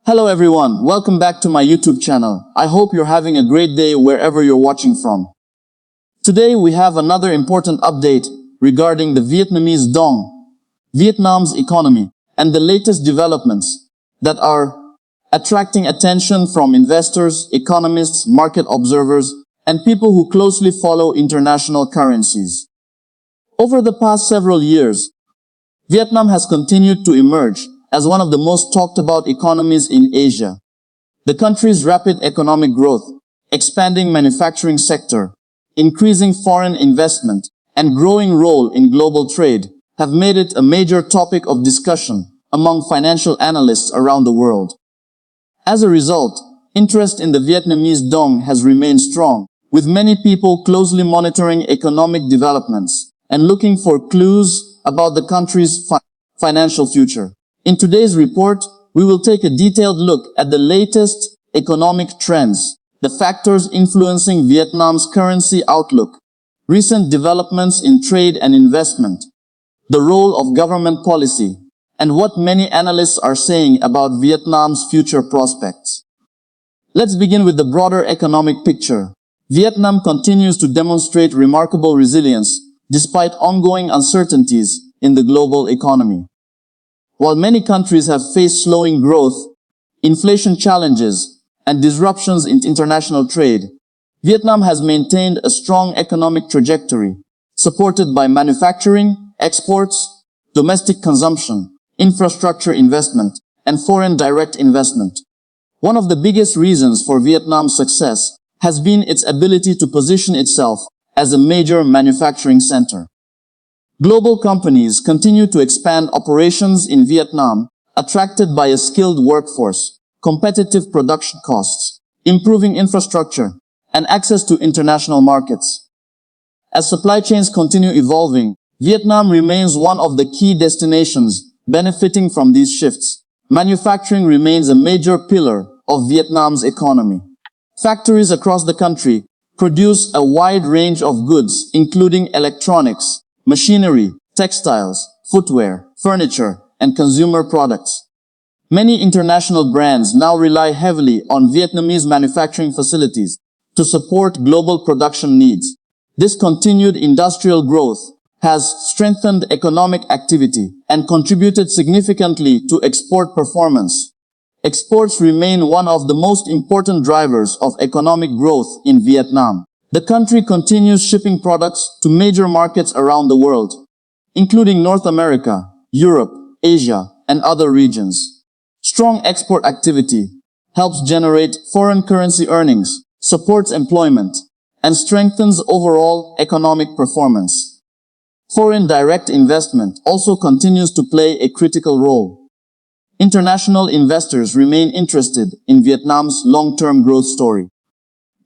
Hello everyone, welcome back to my YouTube channel. I hope you're having a great day wherever you're watching from. Today we have another important update regarding the Vietnamese Dong, Vietnam's economy, and the latest developments that are attracting attention from investors, economists, market observers, and people who closely follow international currencies. Over the past several years, Vietnam has continued to emerge as one of the most talked about economies in Asia. The country's rapid economic growth, expanding manufacturing sector, increasing foreign investment, and growing role in global trade have made it a major topic of discussion among financial analysts around the world. As a result, interest in the Vietnamese Dong has remained strong, with many people closely monitoring economic developments and looking for clues about the country's financial future. In today's report, we will take a detailed look at the latest economic trends, the factors influencing Vietnam's currency outlook, recent developments in trade and investment, the role of government policy, and what many analysts are saying about Vietnam's future prospects. Let's begin with the broader economic picture. Vietnam continues to demonstrate remarkable resilience despite ongoing uncertainties in the global economy. While many countries have faced slowing growth, inflation challenges, and disruptions in international trade, Vietnam has maintained a strong economic trajectory, supported by manufacturing, exports, domestic consumption, infrastructure investment, and foreign direct investment. One of the biggest reasons for Vietnam's success has been its ability to position itself as a major manufacturing center. Global companies continue to expand operations in Vietnam, attracted by a skilled workforce, competitive production costs, improving infrastructure, and access to international markets. As supply chains continue evolving, Vietnam remains one of the key destinations benefiting from these shifts. Manufacturing remains a major pillar of Vietnam's economy. Factories across the country produce a wide range of goods, including electronics, machinery, textiles, footwear, furniture, and consumer products. Many international brands now rely heavily on Vietnamese manufacturing facilities to support global production needs. This continued industrial growth has strengthened economic activity and contributed significantly to export performance. Exports remain one of the most important drivers of economic growth in Vietnam. The country continues shipping products to major markets around the world, including North America, Europe, Asia, and other regions. Strong export activity helps generate foreign currency earnings, supports employment, and strengthens overall economic performance. Foreign direct investment also continues to play a critical role. International investors remain interested in Vietnam's long-term growth story.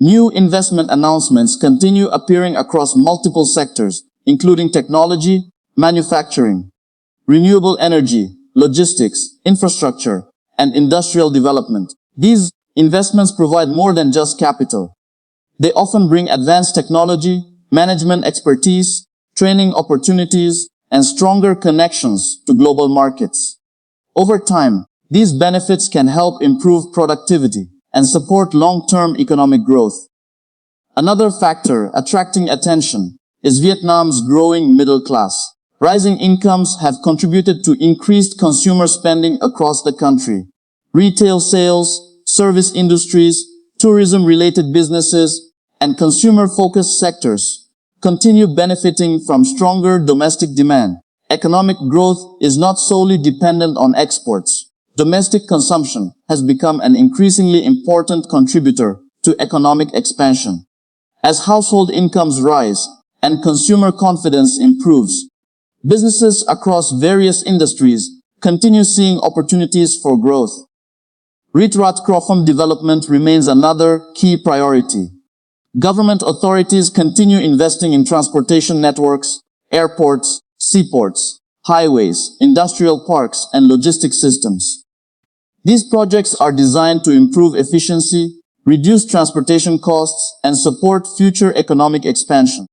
New investment announcements continue appearing across multiple sectors, including technology, manufacturing, renewable energy, logistics, infrastructure, and industrial development. These investments provide more than just capital. They often bring advanced technology, management expertise, training opportunities, and stronger connections to global markets. Over time, these benefits can help improve productivity and support long-term economic growth. Another factor attracting attention is Vietnam's growing middle class. Rising incomes have contributed to increased consumer spending across the country. Retail sales, service industries, tourism-related businesses, and consumer-focused sectors continue benefiting from stronger domestic demand. Economic growth is not solely dependent on exports. Domestic consumption has become an increasingly important contributor to economic expansion. As household incomes rise and consumer confidence improves, businesses across various industries continue seeing opportunities for growth. Revaluation development remains another key priority. Government authorities continue investing in transportation networks, airports, seaports, highways, industrial parks, and logistics systems. These projects are designed to improve efficiency, reduce transportation costs, and support future economic expansion.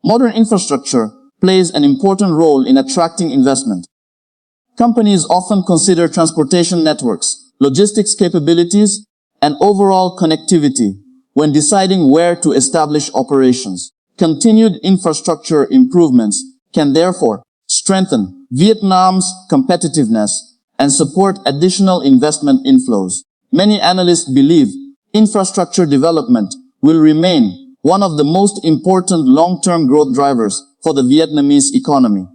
Modern infrastructure plays an important role in attracting investment. Companies often consider transportation networks logistics capabilities, and overall connectivity when deciding where to establish operations. Continued infrastructure improvements can therefore strengthen Vietnam's competitiveness and support additional investment inflows. Many analysts believe infrastructure development will remain one of the most important long-term growth drivers for the Vietnamese economy.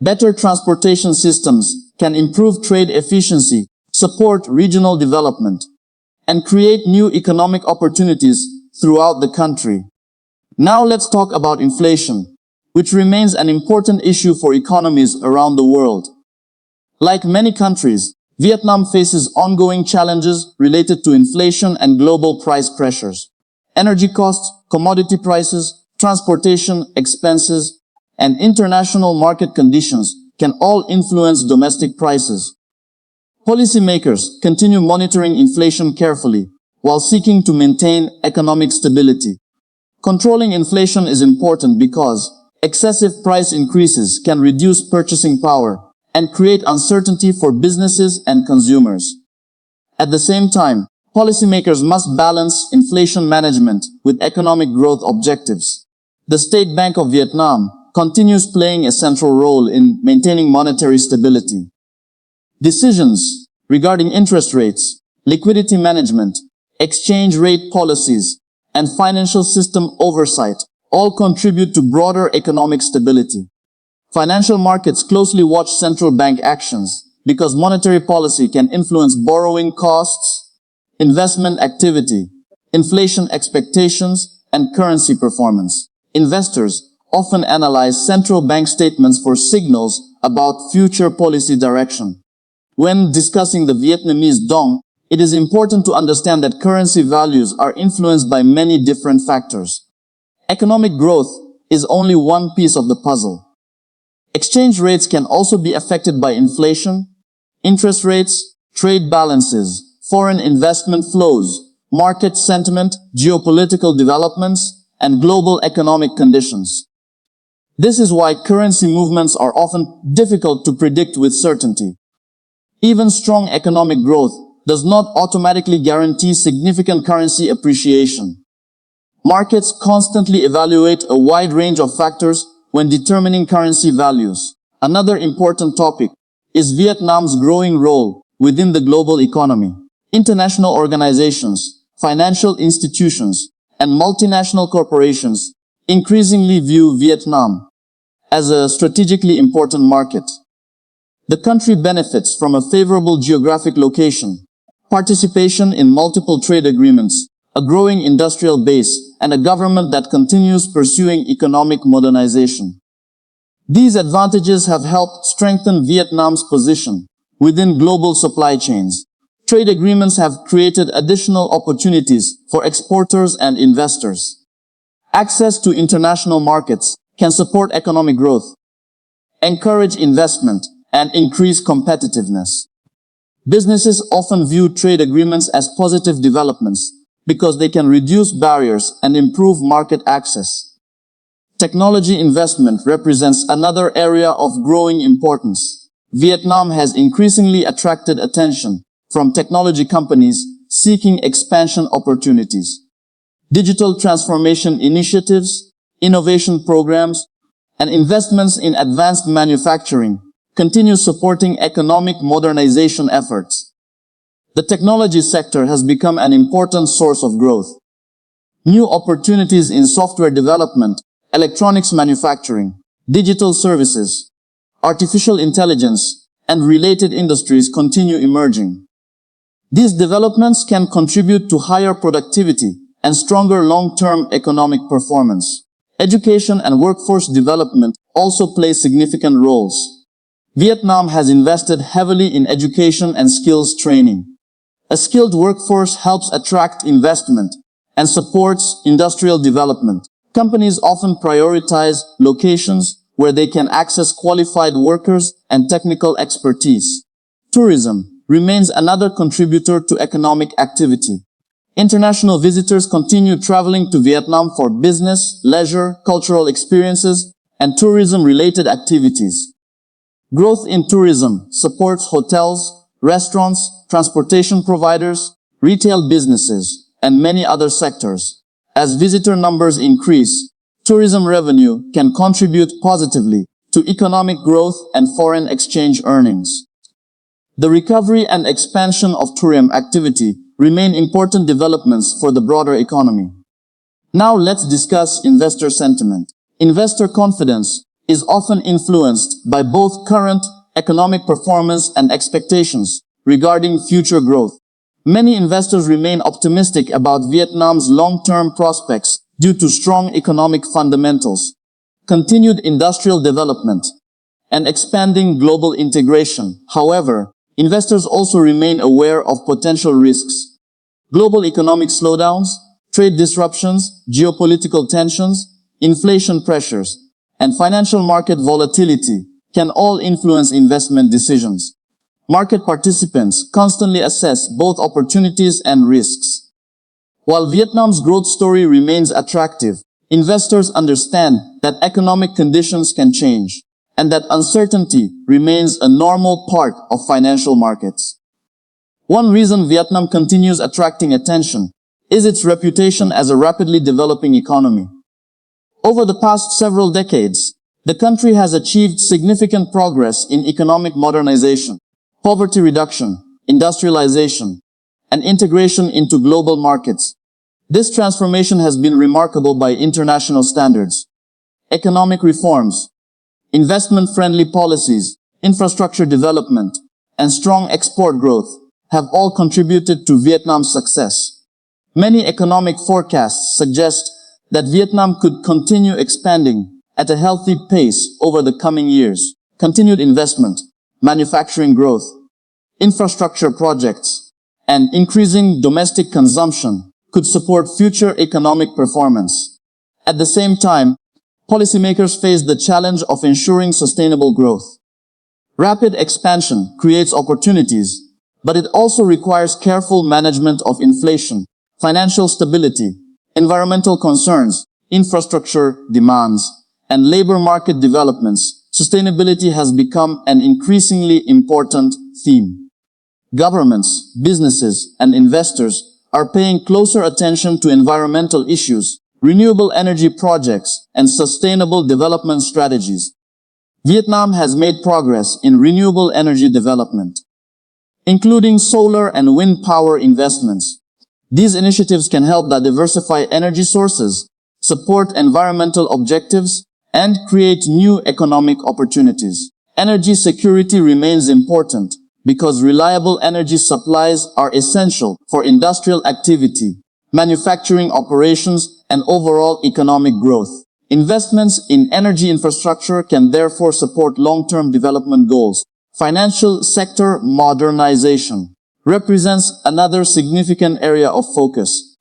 Better transportation systems can improve trade efficiency, support regional development, and create new economic opportunities throughout the country. Now let's talk about inflation, which remains an important issue for economies around the world. Like many countries, Vietnam faces ongoing challenges related to inflation and global price pressures. Energy costs, commodity prices, transportation expenses, and international market conditions can all influence domestic prices. Policymakers continue monitoring inflation carefully while seeking to maintain economic stability. Controlling inflation is important because excessive price increases can reduce purchasing power and create uncertainty for businesses and consumers. At the same time, policymakers must balance inflation management with economic growth objectives. The State Bank of Vietnam continues playing a central role in maintaining monetary stability. Decisions regarding interest rates, liquidity management, exchange rate policies, and financial system oversight all contribute to broader economic stability. Financial markets closely watch central bank actions because monetary policy can influence borrowing costs, investment activity, inflation expectations, and currency performance. Investors often analyze central bank statements for signals about future policy direction. When discussing the Vietnamese Dong, it is important to understand that currency values are influenced by many different factors. Economic growth is only one piece of the puzzle. Exchange rates can also be affected by inflation, interest rates, trade balances, foreign investment flows, market sentiment, geopolitical developments, and global economic conditions. This is why currency movements are often difficult to predict with certainty. Even strong economic growth does not automatically guarantee significant currency appreciation. Markets constantly evaluate a wide range of factors when determining currency values. Another important topic is Vietnam's growing role within the global economy. International organizations, financial institutions, and multinational corporations increasingly view Vietnam as a strategically important market. The country benefits from a favorable geographic location, participation in multiple trade agreements, a growing industrial base, and a government that continues pursuing economic modernization. These advantages have helped strengthen Vietnam's position within global supply chains. Trade agreements have created additional opportunities for exporters and investors. Access to international markets can support economic growth, encourage investment, and increase competitiveness. Businesses often view trade agreements as positive developments because they can reduce barriers and improve market access. Technology investment represents another area of growing importance. Vietnam has increasingly attracted attention from technology companies seeking expansion opportunities. Digital transformation initiatives, innovation programs, and investments in advanced manufacturing continue supporting economic modernization efforts. The technology sector has become an important source of growth. New opportunities in software development, electronics manufacturing, digital services, artificial intelligence, and related industries continue emerging. These developments can contribute to higher productivity and stronger long-term economic performance. Education and workforce development also play significant roles. Vietnam has invested heavily in education and skills training. A skilled workforce helps attract investment and supports industrial development. Companies often prioritize locations where they can access qualified workers and technical expertise. Tourism remains another contributor to economic activity. International visitors continue traveling to Vietnam for business, leisure, cultural experiences, and tourism-related activities. Growth in tourism supports hotels, restaurants, transportation providers, retail businesses, and many other sectors. As visitor numbers increase, tourism revenue can contribute positively to economic growth and foreign exchange earnings. The recovery and expansion of tourism activity remain important developments for the broader economy. Now let's discuss investor sentiment. Investor confidence is often influenced by both current economic performance and expectations regarding future growth. Many investors remain optimistic about Vietnam's long-term prospects due to strong economic fundamentals, continued industrial development, and expanding global integration. However, investors also remain aware of potential risks. Global economic slowdowns, trade disruptions, geopolitical tensions, inflation pressures, and financial market volatility can all influence investment decisions. Market participants constantly assess both opportunities and risks. While Vietnam's growth story remains attractive, investors understand that economic conditions can change, and that uncertainty remains a normal part of financial markets. One reason Vietnam continues attracting attention is its reputation as a rapidly developing economy. Over the past several decades, the country has achieved significant progress in economic modernization, poverty reduction, industrialization, and integration into global markets. This transformation has been remarkable by international standards. Economic reforms, investment-friendly policies, infrastructure development, and strong export growth have all contributed to Vietnam's success. Many economic forecasts suggest that Vietnam could continue expanding at a healthy pace over the coming years. Continued investment, manufacturing growth, infrastructure projects, and increasing domestic consumption could support future economic performance. At the same time, policymakers face the challenge of ensuring sustainable growth. Rapid expansion creates opportunities, but it also requires careful management of inflation, financial stability, environmental concerns, infrastructure demands, and labor market developments. Sustainability has become an increasingly important theme. Governments, businesses, and investors are paying closer attention to environmental issues, renewable energy projects, and sustainable development strategies. Vietnam has made progress in renewable energy development, including solar and wind power investments. These initiatives can help diversify energy sources, support environmental objectives, and create new economic opportunities. Energy security remains important because reliable energy supplies are essential for industrial activity, manufacturing operations, and overall economic growth. Investments in energy infrastructure can therefore support long-term development goals. Financial sector modernization represents another significant area of focus.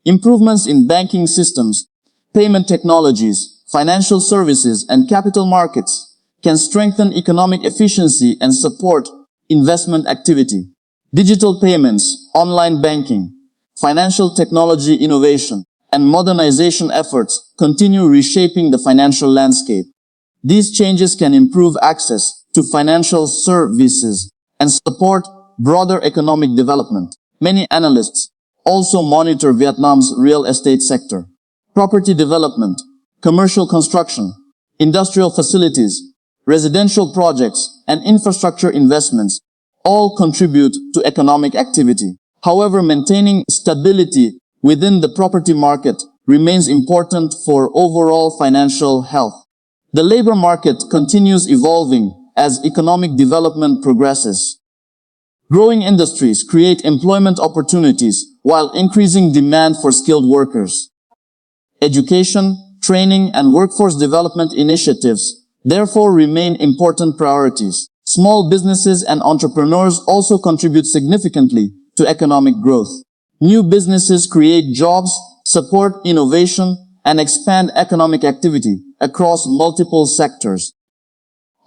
Improvements in banking systems, payment technologies, financial services, and capital markets can strengthen economic efficiency and support investment activity. Digital payments, online banking, financial technology innovation, and modernization efforts continue reshaping the financial landscape. These changes can improve access to financial services and support broader economic development. Many analysts also monitor Vietnam's real estate sector. Property development, commercial construction, industrial facilities, residential projects, and infrastructure investments all contribute to economic activity. However, maintaining stability within the property market remains important for overall financial health. The labor market continues evolving as economic development progresses. Growing industries create employment opportunities while increasing demand for skilled workers. Education, training, and workforce development initiatives therefore remain important priorities. Small businesses and entrepreneurs also contribute significantly to economic growth. New businesses create jobs, support innovation, and expand economic activity across multiple sectors.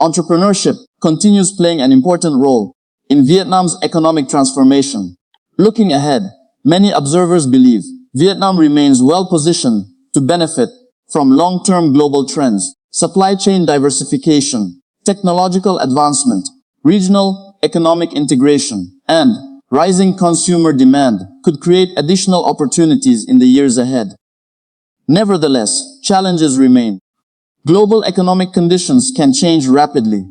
Entrepreneurship continues playing an important role in Vietnam's economic transformation. Looking ahead, many observers believe Vietnam remains well-positioned to benefit from long-term global trends, supply chain diversification, technological advancement, regional economic integration, and rising consumer demand could create additional opportunities in the years ahead. Nevertheless, challenges remain. Global economic conditions can change rapidly.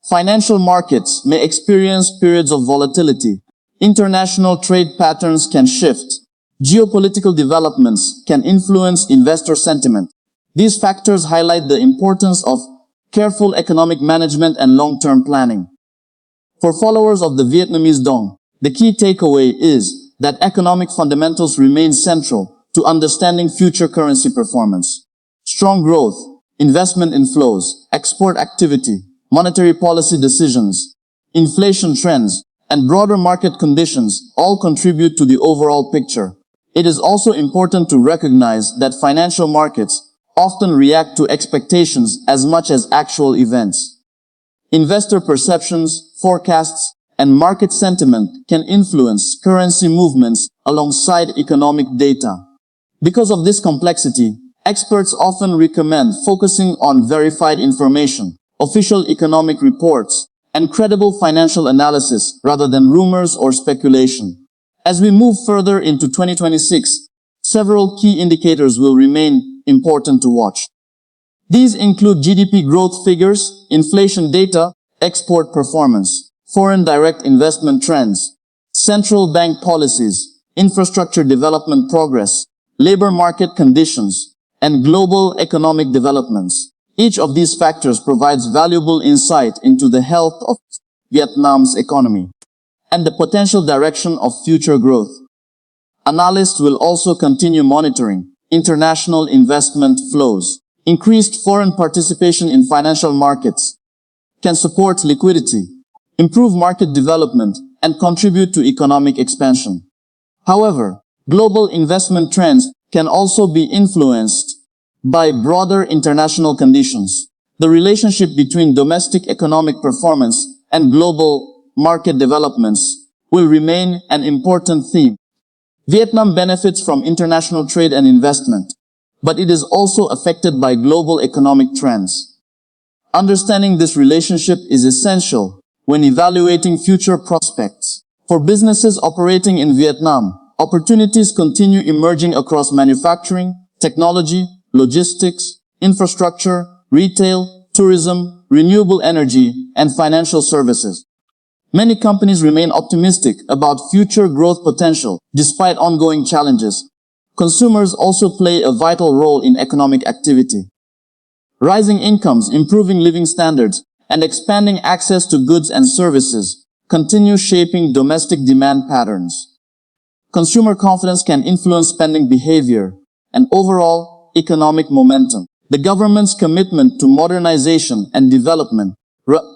Financial markets may experience periods of volatility. International trade patterns can shift. Geopolitical developments can influence investor sentiment. These factors highlight the importance of careful economic management and long-term planning. For followers of the Vietnamese Dong, the key takeaway is that economic fundamentals remain central to understanding future currency performance. Strong growth, investment inflows, export activity, monetary policy decisions, inflation trends, and broader market conditions all contribute to the overall picture. It is also important to recognize that financial markets often react to expectations as much as actual events. Investor perceptions, forecasts, and market sentiment can influence currency movements alongside economic data. Because of this complexity, experts often recommend focusing on verified information, official economic reports, and credible financial analysis rather than rumors or speculation. As we move further into 2026, several key indicators will remain important to watch. These include GDP growth figures, inflation data, export performance, foreign direct investment trends, central bank policies, infrastructure development progress, labor market conditions, and global economic developments. Each of these factors provides valuable insight into the health of Vietnam's economy and the potential direction of future growth. Analysts will also continue monitoring international investment flows. Increased foreign participation in financial markets can support liquidity, improve market development, and contribute to economic expansion. However, global investment trends can also be influenced by broader international conditions. The relationship between domestic economic performance and global market developments will remain an important theme. Vietnam benefits from international trade and investment, but it is also affected by global economic trends. Understanding this relationship is essential when evaluating future prospects. For businesses operating in Vietnam, opportunities continue emerging across manufacturing, technology, logistics, infrastructure, retail, tourism, renewable energy, and financial services. Many companies remain optimistic about future growth potential despite ongoing challenges. Consumers also play a vital role in economic activity. Rising incomes, improving living standards, and expanding access to goods and services continue shaping domestic demand patterns. Consumer confidence can influence spending behavior and overall economic momentum. The government's commitment to modernization and development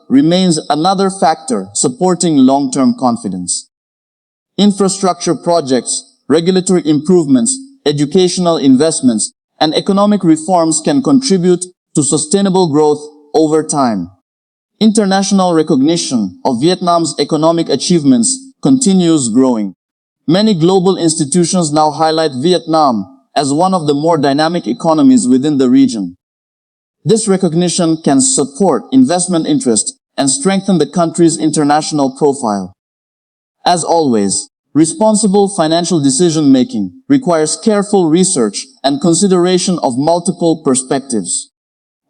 remains another factor supporting long-term confidence. Infrastructure projects, regulatory improvements, educational investments, and economic reforms can contribute to sustainable growth over time. International recognition of Vietnam's economic achievements continues growing. Many global institutions now highlight Vietnam as one of the more dynamic economies within the region. This recognition can support investment interest and strengthen the country's international profile. As always, responsible financial decision-making requires careful research and consideration of multiple perspectives.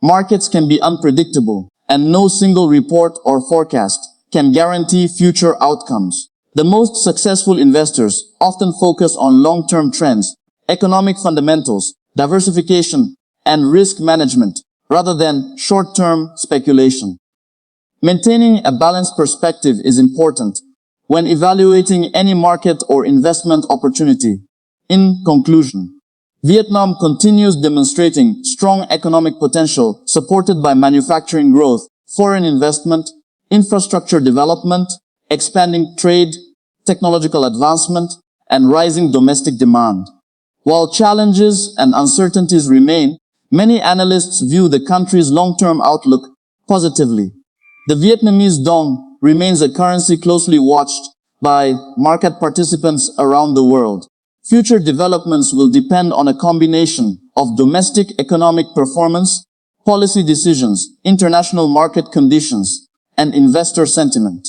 Markets can be unpredictable, and no single report or forecast can guarantee future outcomes. The most successful investors often focus on long-term trends, economic fundamentals, diversification, and risk management, rather than short-term speculation. Maintaining a balanced perspective is important when evaluating any market or investment opportunity. In conclusion, Vietnam continues demonstrating strong economic potential supported by manufacturing growth, foreign investment, infrastructure development, expanding trade, technological advancement, and rising domestic demand. While challenges and uncertainties remain, many analysts view the country's long-term outlook positively. The Vietnamese Dong remains a currency closely watched by market participants around the world. Future developments will depend on a combination of domestic economic performance, policy decisions, international market conditions, and investor sentiment.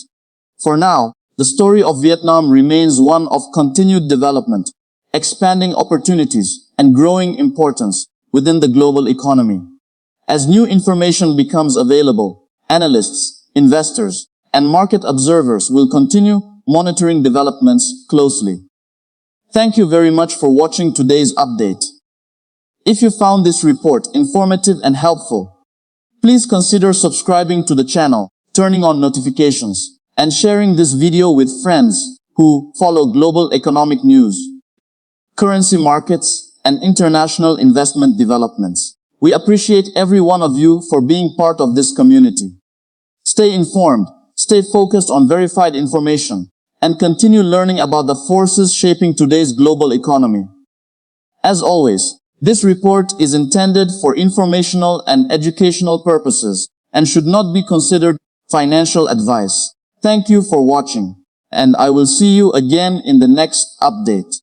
For now, the story of Vietnam remains one of continued development, expanding opportunities, and growing importance within the global economy. As new information becomes available, analysts, investors, and market observers will continue monitoring developments closely. Thank you very much for watching today's update. If you found this report informative and helpful, please consider subscribing to the channel, turning on notifications, and sharing this video with friends who follow global economic news, currency markets, and international investment developments. We appreciate every one of you for being part of this community. Stay informed, stay focused on verified information, and continue learning about the forces shaping today's global economy. As always, this report is intended for informational and educational purposes and should not be considered financial advice. Thank you for watching, and I will see you again in the next update.